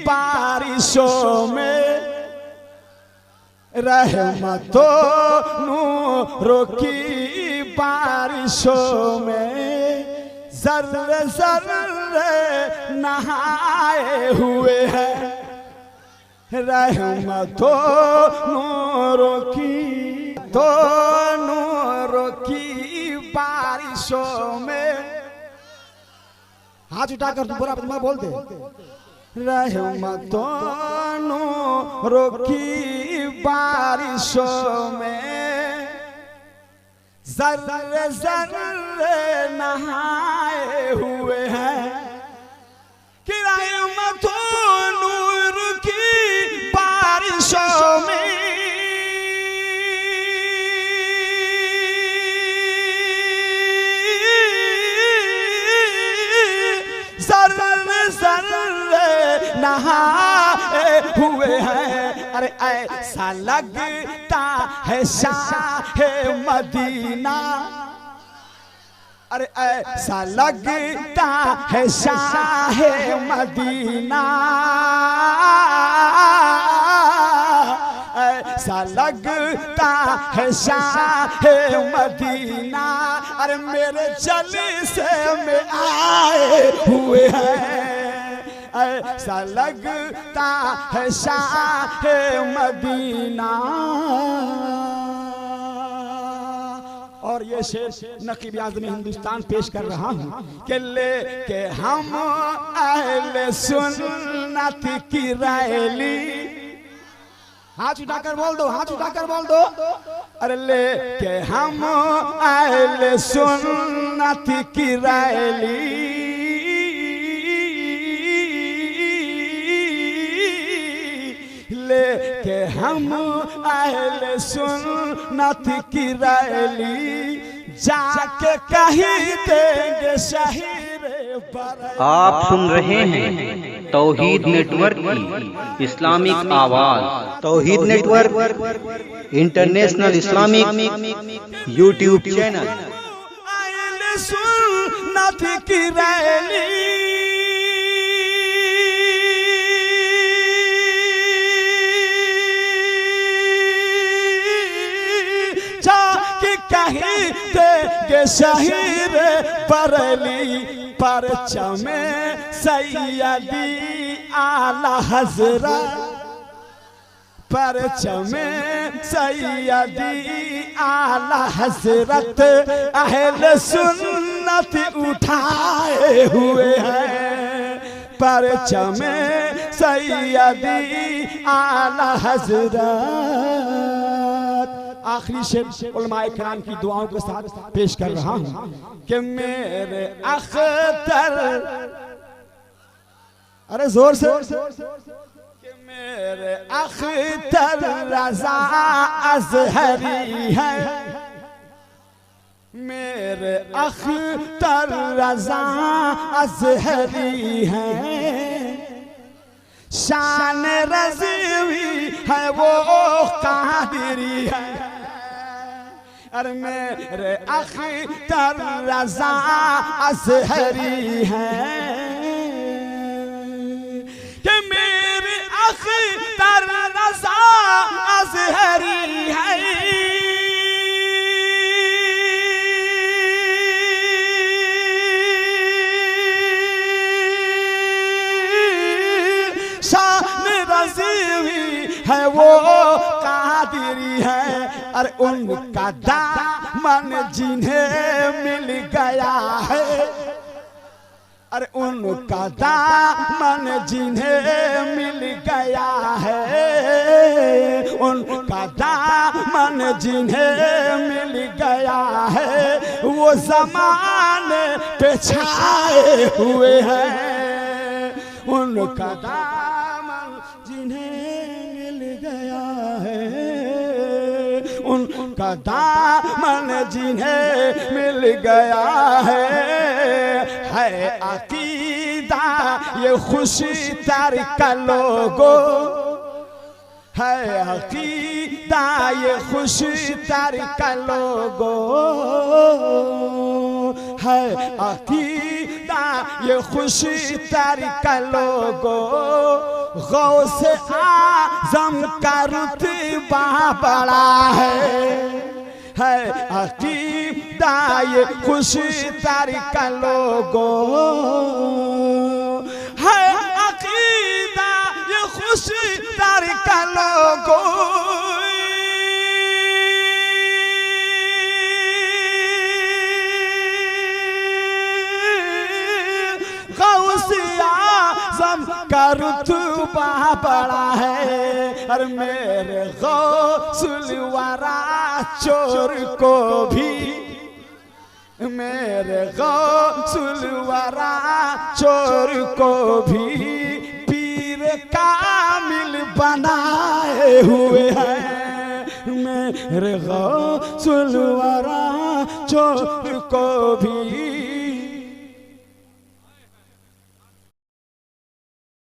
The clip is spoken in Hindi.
बारिशों में रहमतों नूरों की बारिशों में ज़र्रे ज़र्रे नहाए हुए हैं रहमतों नूरों की बारिशों में। हाथ उठाकर तुम बुरा मैं बोल दे। रहमतों नूरों की बारिशों में ज़र्रे ज़र्रे नहाए हुए हैं कि रहमतों नूर की बारिशों में ज़र्रे ज़र्रे नहाए हुए हैं। अरे ऐसा लगता है शाहे मदीना, अरे ऐसा लगता है शाहे मदीना, ऐसा लगता है शाहे मदीना। अरे मेरे जलसे में आए हुए हैं ऐसा लगता है शाहे मदीना। और ये शेर नकीब आज़म हिंदुस्तान पेश कर रहा हूँ कि लेके हम अहले सुन्नत की रैली। हाथ उठाकर बोल दो, हाथ उठाकर बोल दो। अरे लेके हम अहले सुन्नत की रैली लेके हम अहले सुन्नत की रैली जाके कहीं देंगे शहीरे पर। आप सुन रहे हैं तौहीद नेटवर्क की इस्लामिक आवाज। Tauheed network international Islamic YouTube channel. अहले सुन्नत की रैली कहीं देंगे शहीरे बरेली परचमे सैयदी आला हज़रत, परचमे सैयदी आला हज़रत अहले सुन्नत उठाए हुए हैं परचमे सैयदी आला हज़रत। आखिरी शेर उलमाए किराम की दुआओं के साथ पेश कर रहा हूँ कि मेरे अख्तर, अरे जोर से, कि मेरे अख्तर रज़ा अज़हरी है, मेरे अख्तर रज़ा अज़हरी है। शान रज़वी है वो कादिरी है। अरे मेरे अख्तर रज़ा अज़हरी है कि मेरे अख्तर रज़ा अज़हरी है। शान रज़वी है वो कादिरी है। अरे उनका दामन जिन्हें मिल गया है, अरे उनका दामन जिन्हें मिल गया है, उनका दामन जिन्हें मिल गया है वो ज़माने पे छाए हुए हैं। उनका दामन जिन्हें मिल गया है, उनका दामन जिन्हें मिल गया है अकीदा ये खुशी तर का लोगो, है अकीदा ये खुशी तर का लोगो, है अकीदा ये खुशी तर का लोगो। गौसे आज़म का रुतबा बड़ा है अकीदा ये खुशी तारीका लोगों है अकीदा ये खुशी तारीका लोगों का रुतबा बड़ा है और मेरे गौसुल वरा चोर को भी मेरे गौसुल वरा चोर को भी पीर कामिल बनाए हुए हैं मेरे गौसुल वरा चोर को भी